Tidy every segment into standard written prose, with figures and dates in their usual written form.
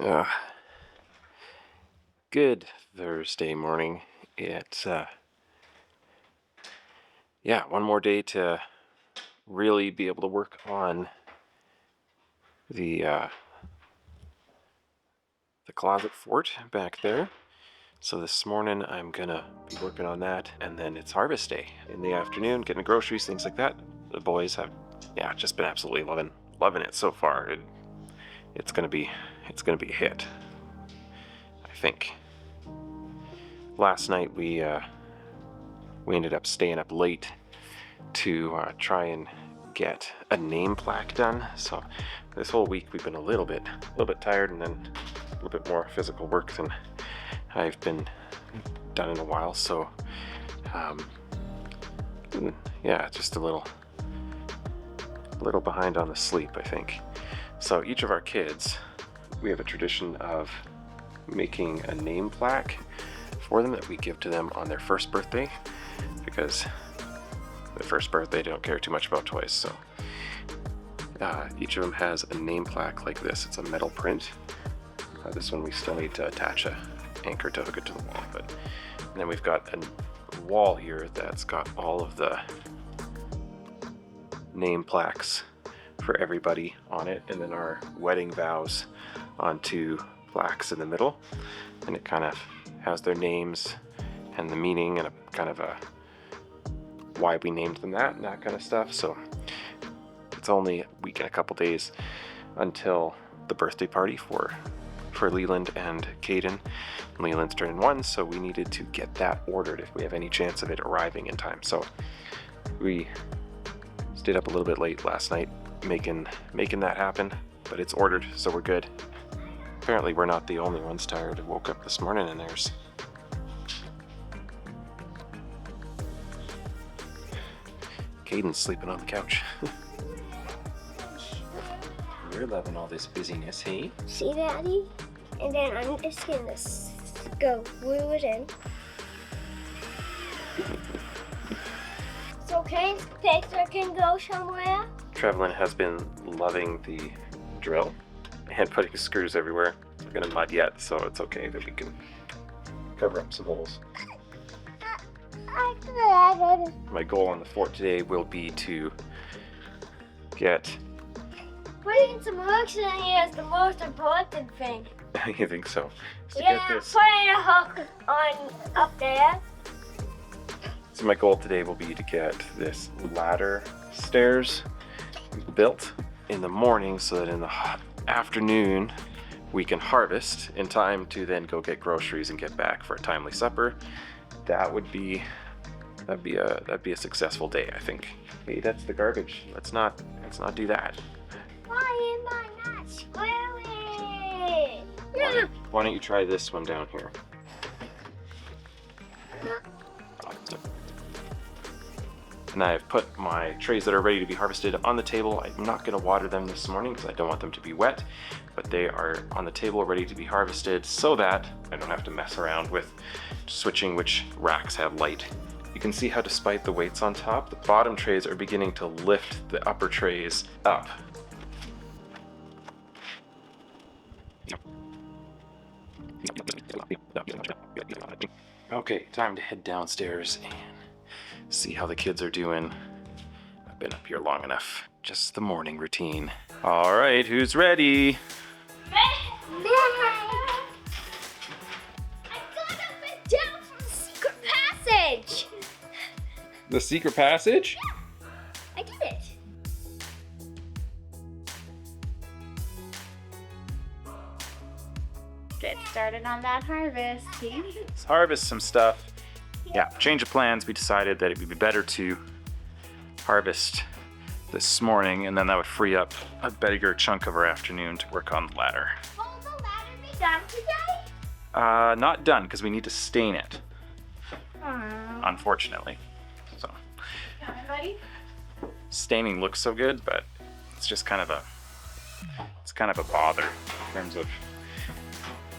Uh, Good Thursday morning. It's one more day to really be able to work on the closet fort back there. So this morning I'm gonna be working on that, and then it's harvest day in the afternoon, getting groceries, things like that. The boys have just been absolutely loving it so far. It's gonna be a hit, I think. Last night we ended up staying up late to try and get a name plaque done. So this whole week we've been a little bit tired, and then a little bit more physical work than I've been done in a while. So just a little behind on the sleep, I think. So each of our kids, we have a tradition of making a name plaque for them that we give to them on their first birthday, because the first birthday they don't care too much about toys. So each of them has a name plaque like this. It's a metal print. This one we still need to attach a anchor to hook it to the wall, and then we've got a wall here that's got all of the name plaques for everybody on it, and then our wedding vows on two plaques in the middle, and it kind of has their names and the meaning and a kind of a why we named them that and that kind of stuff. So it's only a week and a couple days until the birthday party for Leland and Caden. Leland's turning 1, so we needed to get that ordered if we have any chance of it arriving in time. So we stayed up a little bit late last night making that happen, but it's ordered, so we're good. Apparently we're not the only ones tired. I woke up this morning and there's Caden's sleeping on the couch. You're loving all this busyness, hey? See, Daddy? And then I'm just gonna go glue it in. It's okay, this picture can go somewhere. Trevelyan has been loving the drill and putting screws everywhere. We're gonna mud yet, so it's okay that we can cover up some holes. My goal on the fort today will be to get... Putting some hooks in here is the most important thing. You think so? Yeah, putting a hook on up there. So my goal today will be to get this ladder stairs built in the morning so that in the afternoon we can harvest in time to then go get groceries and get back for a timely supper. That'd be a successful day, I think. Hey, that's the garbage. Let's not do that. Why am I not squirrely? Why don't you try this one down here? And I've put my trays that are ready to be harvested on the table. I'm not going to water them this morning because I don't want them to be wet, but they are on the table ready to be harvested so that I don't have to mess around with switching which racks have light. You can see how despite the weights on top, the bottom trays are beginning to lift the upper trays up. Okay, time to head downstairs and see how the kids are doing. I've been up here long enough. Just the morning routine. All right, who's ready? I got up and down from the secret passage. The secret passage? I did it. Get started on that harvest. Let's harvest some stuff. Yeah, change of plans. We decided that it would be better to harvest this morning, and then that would free up a bigger chunk of our afternoon to work on the ladder. Will the ladder be done today? Not done, because we need to stain it, unfortunately. So, Everybody? staining looks so good, but it's just kind of a bother in terms of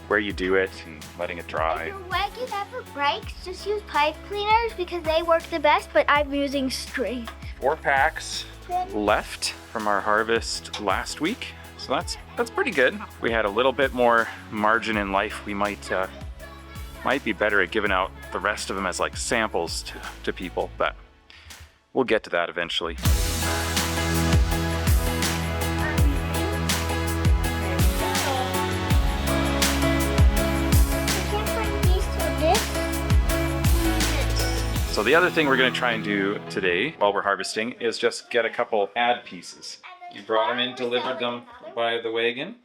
where you do it and letting it dry. If your leg ever breaks, just use pipe cleaners because they work the best, but I'm using string. 4 packs left from our harvest last week, So that's pretty good. We had a little bit more margin in life. We might be better at giving out the rest of them as like samples to people, but we'll get to that eventually. So the other thing we're going to try and do today while we're harvesting is just get a couple ad pieces. You brought them in, delivered them by the wagon.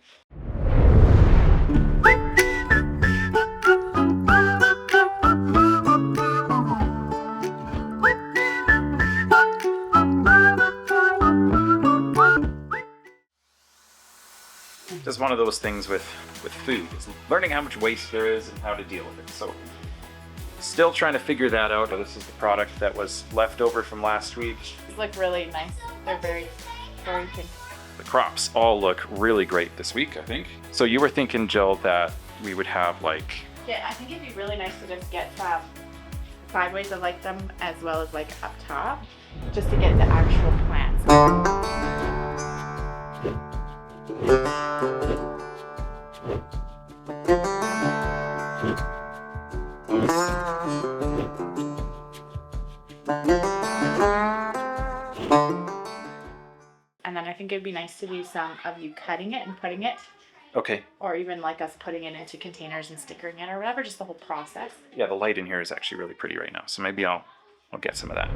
Just one of those things with food, is learning how much waste there is and how to deal with it. So still trying to figure that out. This is the product that was left over from last week. These look really nice. They're very, very pink. The crops all look really great this week, I think. So you were thinking, Jill, that we would have like... Yeah, I think it'd be really nice to just get sideways of like them as well as like up top, just to get the actual plants. And then I think it'd be nice to do some of you cutting it and putting it, Okay. or even like us putting it into containers and stickering it or whatever, just the whole process. Yeah, the light in here is actually really pretty right now, so maybe I'll get some of that.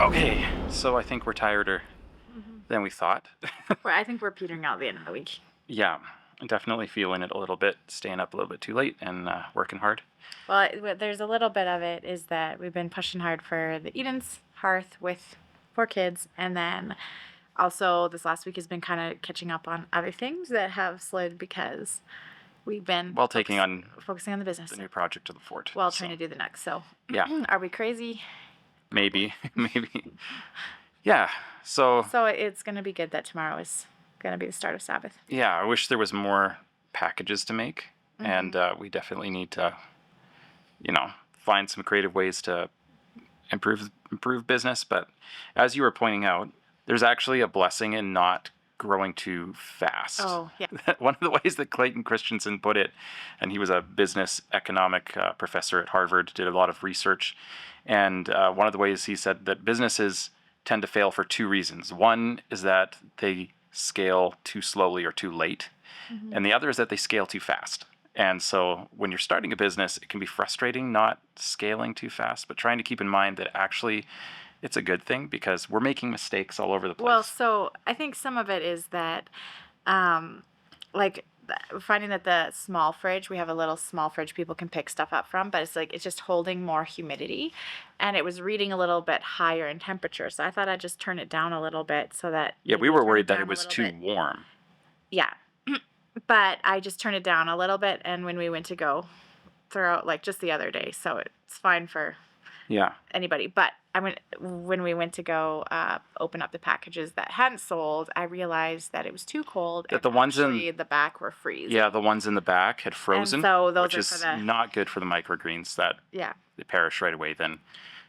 Okay, so I think we're tireder than we thought. I think we're petering out the end of the week. Yeah, I'm definitely feeling it a little bit, staying up a little bit too late and working hard. Well, there's a little bit of it is that we've been pushing hard for the Eden's hearth with 4 kids, and then also this last week has been kind of catching up on other things that have slid because we've been Focusing on the business the new project to the fort. while trying to do the next. So Yeah. Are we crazy? Maybe. Yeah, so it's going to be good that tomorrow is going to be the start of Sabbath. yeah, I wish there was more packages to make, and we definitely need to, find some creative ways to improve business. But as you were pointing out, there's actually a blessing in not growing too fast. Oh, yeah. One of the ways that Clayton Christensen put it, and he was a business economic professor at Harvard, did a lot of research, and one of the ways he said that businesses tend to fail for 2 reasons. One is that they scale too slowly or too late, and the other is that they scale too fast. And so when you're starting a business, it can be frustrating not scaling too fast, but trying to keep in mind that actually it's a good thing because we're making mistakes all over the place. Well, so I think some of it is that, finding that the small fridge, we have a little small fridge people can pick stuff up from, but it's just holding more humidity, and it was reading a little bit higher in temperature. So I thought I'd just turn it down a little bit so that. Yeah, we were worried that it was too warm. Yeah, but I just turned it down a little bit, and when we went to go throw out just the other day, so it's fine for. Yeah. Anybody, but when we went to go open up the packages that hadn't sold, I realized that it was too cold. That the ones in the back were freezing. Yeah, the ones in the back had frozen, and so those which are is for not good for the microgreens. That they perish right away. Then,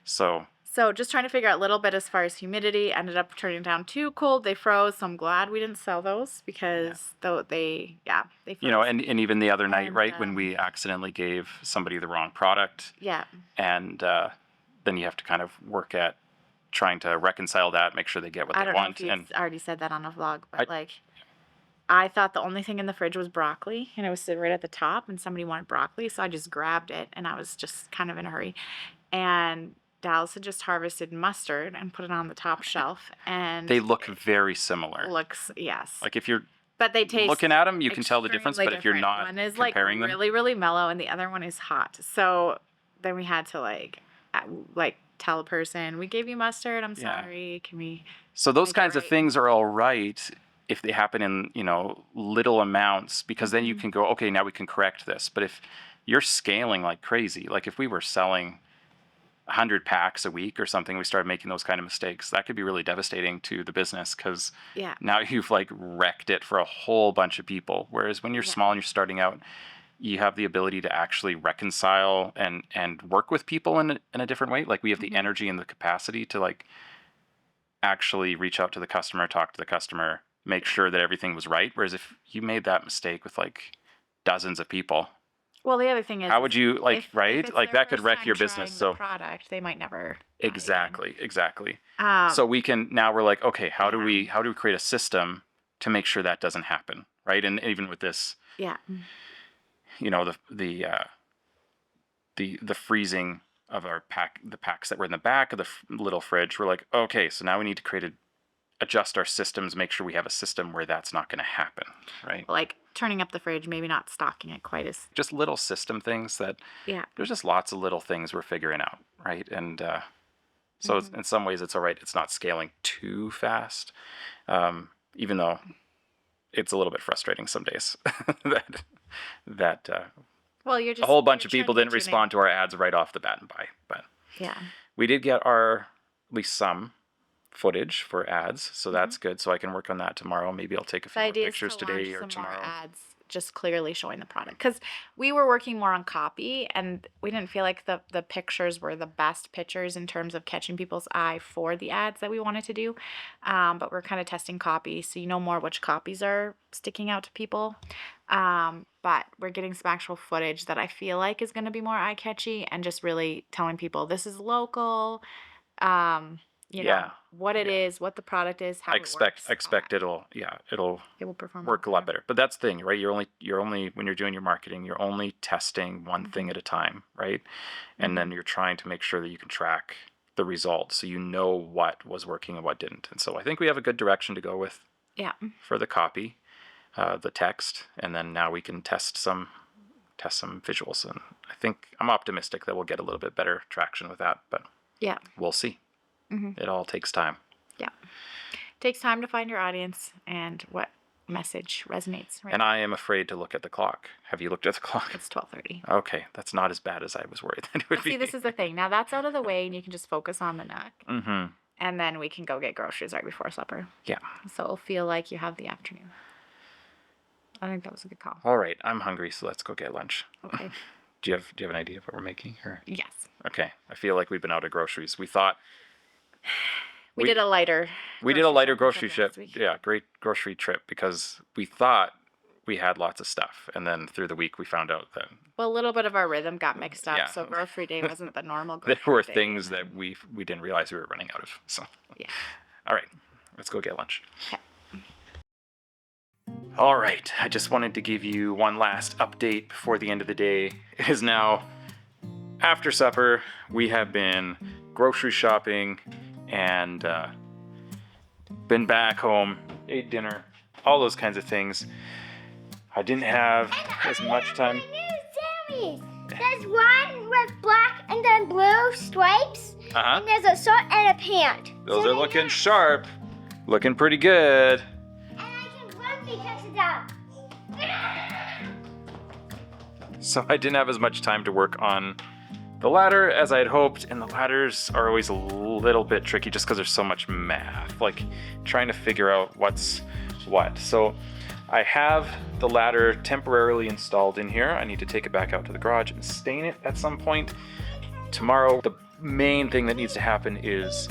so just trying to figure out a little bit as far as humidity. Ended up turning down too cold. They froze. So I'm glad we didn't sell those because they froze. And even the other night, right when we accidentally gave somebody the wrong product. Yeah. And then you have to kind of work at trying to reconcile that, make sure they get what they want. I don't know if you already said that on a vlog, but I thought the only thing in the fridge was broccoli, and it was right at the top, and somebody wanted broccoli, so I just grabbed it, and I was just kind of in a hurry. And Dallas had just harvested mustard and put it on the top shelf, and they look very similar. Yes. Like if you're but they taste looking at them, you can tell the difference. But if you're not one is comparing them, really, really mellow, and the other one is hot. So then we had to tell a person, we gave you mustard. I'm sorry. Can we? So those kinds of things are all right if they happen in, little amounts, because then you can go, okay, now we can correct this. But if you're scaling like crazy, like if we were selling 100 packs a week or something, we started making those kind of mistakes, that could be really devastating to the business, because now you've like wrecked it for a whole bunch of people. Whereas when you're small and you're starting out, you have the ability to actually reconcile and work with people in a different way. Like we have the energy and the capacity to like actually reach out to the customer, talk to the customer, make sure that everything was right. Whereas if you made that mistake with like dozens of people, well, the other thing is, how would you like, if right? it's Like their that could first wreck time your business. trying So the product, they might never. exactly. So we can, now we're like, okay, how do we create a system to make sure that doesn't happen, right? And even with this, the freezing of the packs that were in the back of the little fridge, we're like, okay, so now we need to adjust our systems, make sure we have a system where that's not going to happen, right? Like turning up the fridge, maybe not stocking it quite as. Just little system things that, there's just lots of little things we're figuring out, right? And so it's, in some ways it's all right. It's not scaling too fast, even though it's a little bit frustrating some days that well, you're just a whole bunch of people didn't respond to our ads right off the bat and buy. But we did get at least some footage for ads, so that's good. So I can work on that tomorrow. Maybe I'll take a few more pictures today or tomorrow. More ads just clearly showing the product, because we were working more on copy and we didn't feel like the pictures were the best pictures in terms of catching people's eye for the ads that we wanted to do, but we're kind of testing copy, so more which copies are sticking out to people, but we're getting some actual footage that I feel like is going to be more eye-catchy and just really telling people this is local, know what it is, what the product is, how I expect it'll perform work a lot better. But that's the thing, right? You're only when you're doing your marketing, you're only testing one thing at a time, right? And then you're trying to make sure that you can track the results, so you know what was working and what didn't. And so I think we have a good direction to go with for the copy, the text, and then now we can test some visuals. And I think I'm optimistic that we'll get a little bit better traction with that, but we'll see. It all takes time. It takes time to find your audience and what message resonates. Right? And I am afraid to look at the clock. Have you looked at the clock? It's 12:30. Okay, that's not as bad as I was worried that it would be. See, this is the thing. Now that's out of the way, and you can just focus on the neck. And then we can go get groceries right before supper. So it'll feel like you have the afternoon. I think that was a good call. All right, I'm hungry, so let's go get lunch. Okay. Do you have an idea of what we're making? Or? Yes. Okay, I feel like we've been out of groceries. We thought. We did a lighter. We did a lighter grocery trip. Yeah, great grocery trip, because we thought we had lots of stuff, and then through the week we found out that. Well, a little bit of our rhythm got mixed up, so grocery day wasn't the normal grocery day. There were things that we didn't realize we were running out of. So. All right, let's go get lunch. Okay. All right, I just wanted to give you one last update before the end of the day. It is now after supper. We have been grocery shopping and been back home, ate dinner, all those kinds of things. I didn't have as much time. There's one with black and then blue stripes, and there's a shirt and a pant. Those are looking sharp, looking pretty good. And I can run because of that. So I didn't have as much time to work on the ladder as I had hoped, and the ladders are always a little bit tricky just because there's so much math, like trying to figure out what's what. So I have the ladder temporarily installed in here. I need to take it back out to the garage and stain it at some point. Tomorrow, the main thing that needs to happen is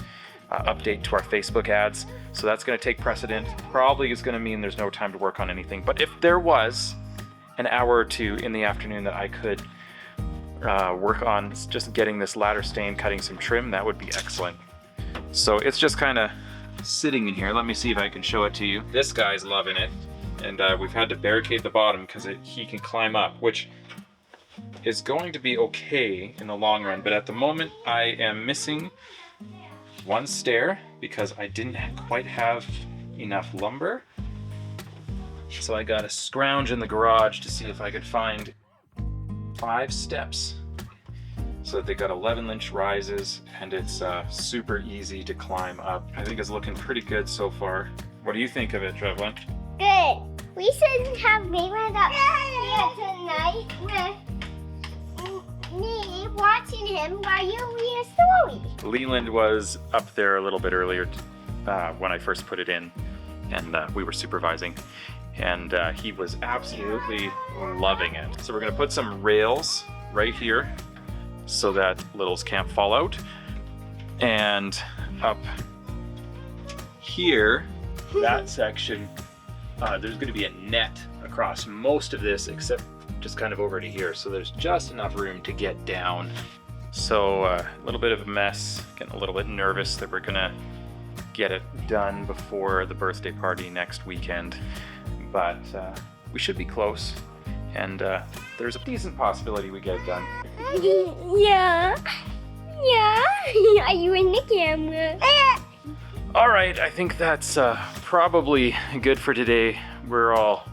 update to our Facebook ads. So that's going to take precedent. Probably is going to mean there's no time to work on anything. But if there was an hour or two in the afternoon that I could work on just getting this ladder stained, cutting some trim, that would be excellent. So it's just kind of sitting in here. Let me see if I can show it to you. This guy's loving it, and we've had to barricade the bottom because he can climb up, which is going to be okay in the long run. But at the moment, I am missing one stair because I didn't quite have enough lumber. So I got to scrounge in the garage to see if I could find 5 steps. So they got 11-inch rises, and it's super easy to climb up. I think it's looking pretty good so far. What do you think of it, Trevlin? Good. We should have Leland up here tonight with me watching him while you read a story. Leland was up there a little bit earlier when I first put it in, and we were supervising, and he was absolutely loving it. So we're going to put some rails right here so that littles can't fall out, and up here, that section, there's going to be a net across most of this except just kind of over to here, so there's just enough room to get down. So a little bit of a mess, getting a little bit nervous that we're gonna get it done before the birthday party next weekend, but we should be close, and there's a decent possibility we get it done. Yeah. Are you in the camera? All right, I think that's probably good for today. We're all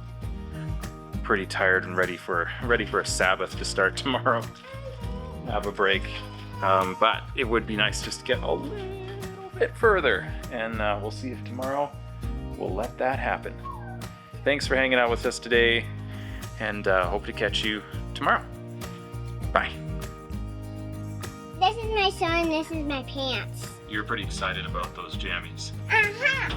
pretty tired and ready for a Sabbath to start tomorrow. Have a break, but it would be nice just to get a little bit further, and we'll see if tomorrow we'll let that happen. Thanks for hanging out with us today, and hope to catch you tomorrow. Bye. This is my son, this is my pants. You're pretty excited about those jammies. Uh-huh.